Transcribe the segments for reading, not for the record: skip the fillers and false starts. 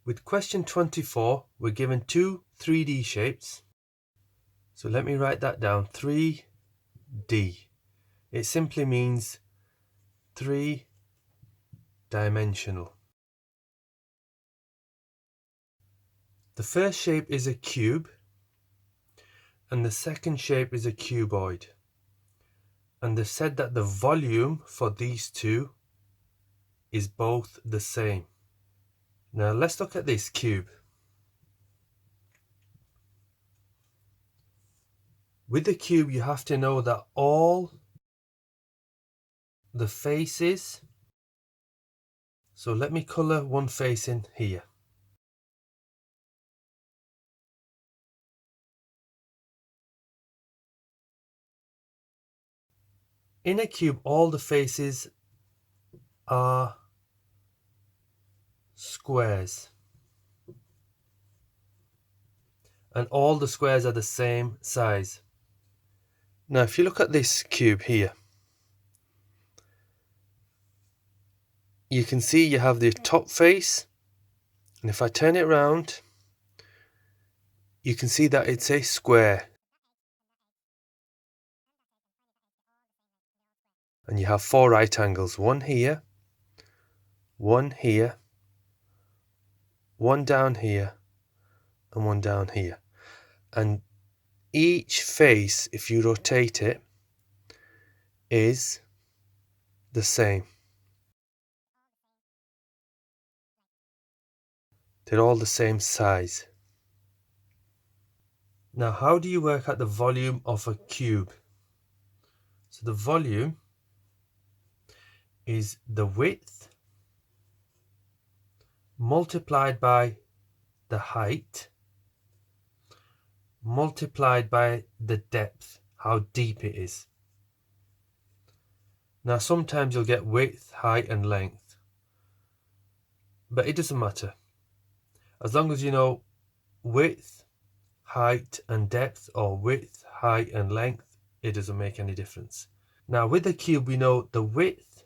With question 24, we're given two 3D shapes. So let me write that down, 3D. It simply means three-dimensional. The first shape is a cube, and the second shape is a cuboid. And they've said that the volume for these two is both the same. Now let's look at this cube. With the cube, you have to know that all the faces, so let me colour one face in here. In a cube, all the faces are squares. And all the squares are the same size. Now if you look at this cube here, you can see you have the top face, and if I turn it around, you can see that it's a square. And you have four right angles, one here, one here, one down here, and one down here. And each face, if you rotate it, is the same. They're all the same size. Now, how do you work out the volume of a cube? So the volume is the width multiplied by the height multiplied by the depth, how deep it is. Now sometimes you'll get width, height and length, but it doesn't matter. As long as you know width, height and depth, or width, height and length, it doesn't make any difference. Now with the cube, we know the width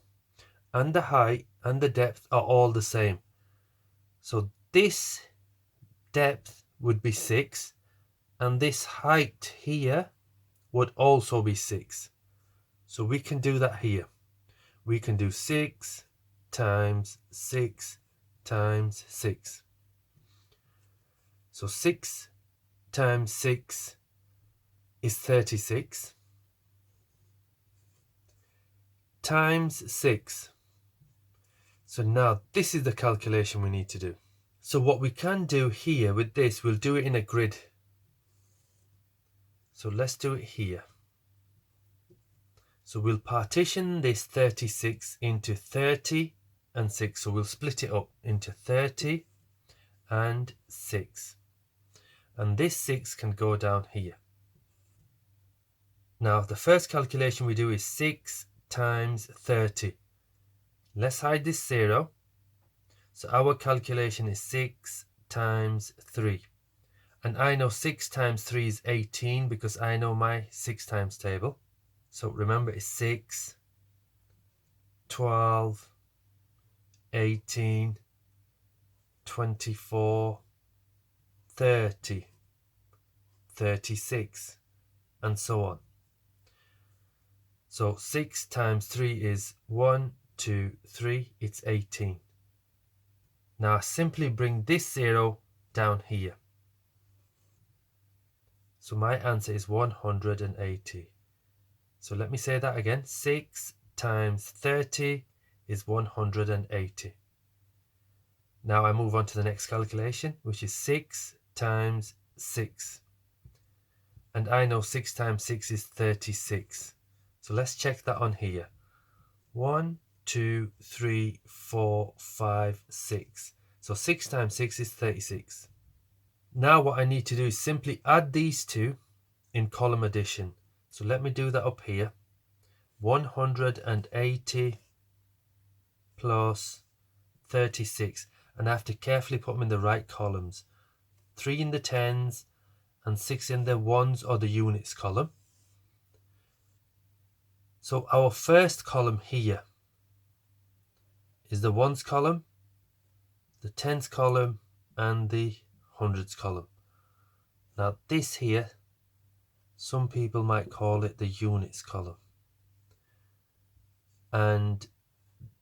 and the height and the depth are all the same. So this depth would be 6, and this height here would also be 6. So we can do that here. We can do 6 times 6 times 6. So 6 times 6 is 36 times 6. So now this is the calculation we need to do. So what we can do here with this, we'll do it in a grid. So let's do it here. So we'll partition this 36 into 30 and 6. So we'll split it up into 30 and 6. And this 6 can go down here. Now the first calculation we do is 6 times 30. Let's hide this 0. So our calculation is 6 times 3. And I know 6 times 3 is 18 because I know my 6 times table. So remember, it's 6, 12, 18, 24, 30, 36, and so on. So 6 times 3 is 1, 2, 3, it's 18. Now I simply bring this 0 down here. So my answer is 180. So let me say that again. 6 times 30 is 180. Now I move on to the next calculation, which is 6 times 6. And I know 6 times 6 is 36. So let's check that on here. 1, 2, 3, 4, 5, 6. So 6 times 6 is 36. Now what I need to do is simply add these two in column addition. So let me do that up here. 180 plus 36. And I have to carefully put them in the right columns. 3 in the tens and 6 in the ones or the units column. So our first column here is the ones column, the tens column, and the hundreds column. Now this here, some people might call it the units column, and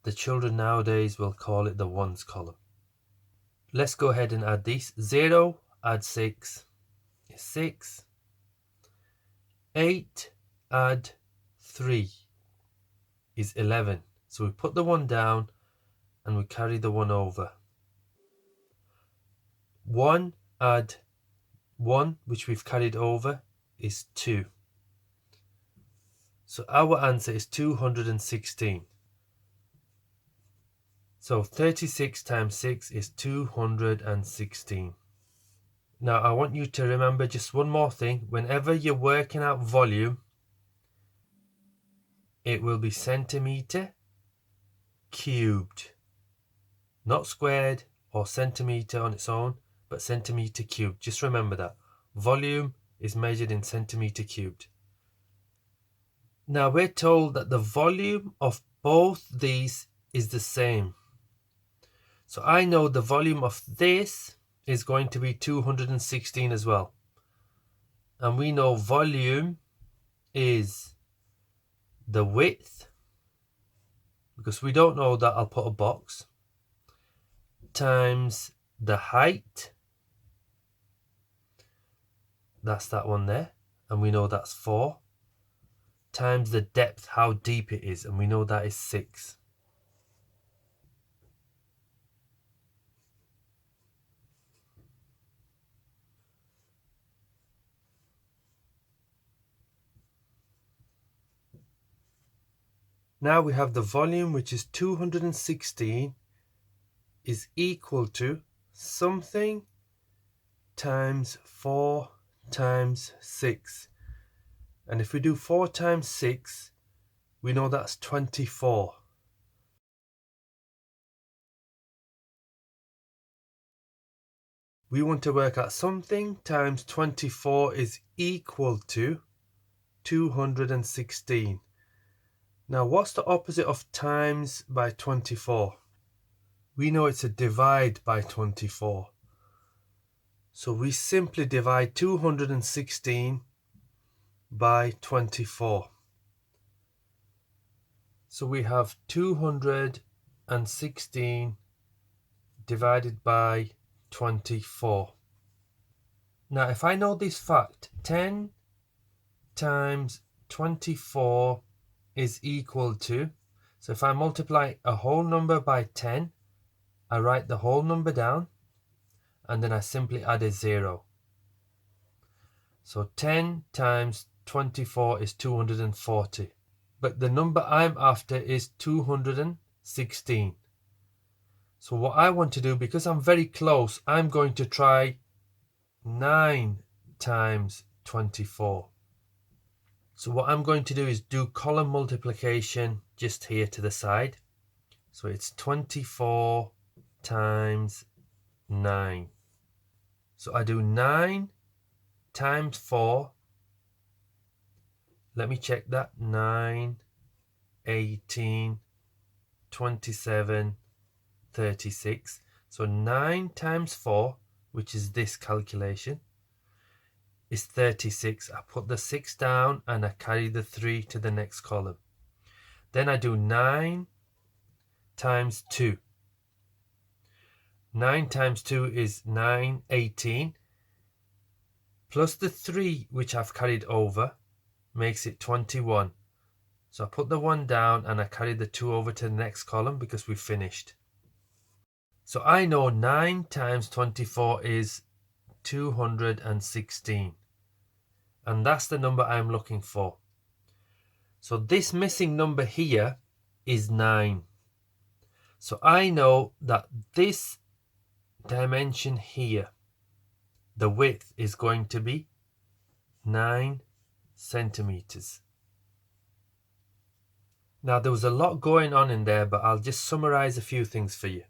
the children nowadays will call it the ones column. Let's go ahead and add these. 0 add 6 is 6. 8 add 3 is 11. So we put the 1 down and we carry the 1 over. 1 add 1, which we've carried over, is 2. So our answer is 216. So 36 times 6 is 216. Now I want you to remember just one more thing. Whenever you're working out volume, it will be centimetre cubed. Not squared or centimetre on its own, but centimetre cubed. Just remember that. Volume is measured in centimetre cubed. Now we're told that the volume of both these is the same. So I know the volume of this is going to be 216 as well. And we know volume is the width, because we don't know that, I'll put a box, times the height, that's that one there, and we know that's 4, times the depth, how deep it is, and we know that is 6. Now we have the volume, which is 216, is equal to something times 4 times 6. And if we do 4 times 6, we know that's 24. We want to work out something times 24 is equal to 216. Now, what's the opposite of times by 24? We know it's a divide by 24. So we simply divide 216 by 24. So we have 216 divided by 24. Now, if I know this fact, 10 times 24 is equal to, so if I multiply a whole number by 10, I write the whole number down, and then I simply add a 0. So 10 times 24 is 240. But the number I'm after is 216. So what I want to do, because I'm very close, I'm going to try 9 times 24. So what I'm going to do is do column multiplication just here to the side. So it's 24 times 9. So I do 9 times 4. Let me check that. 9, 18, 27, 36. So 9 times 4, which is this calculation, is 36. I put the 6 down and I carry the 3 to the next column. Then I do 9 times 2. 9 times 2 is 9, 18. Plus the 3, which I've carried over, makes it 21. So I put the 1 down and I carry the 2 over to the next column because we've finished. So I know 9 times 24 is 216. And that's the number I'm looking for. So this missing number here is 9. So I know that this dimension here, the width is going to be 9 centimeters. Now there was a lot going on in there, but I'll just summarize a few things for you.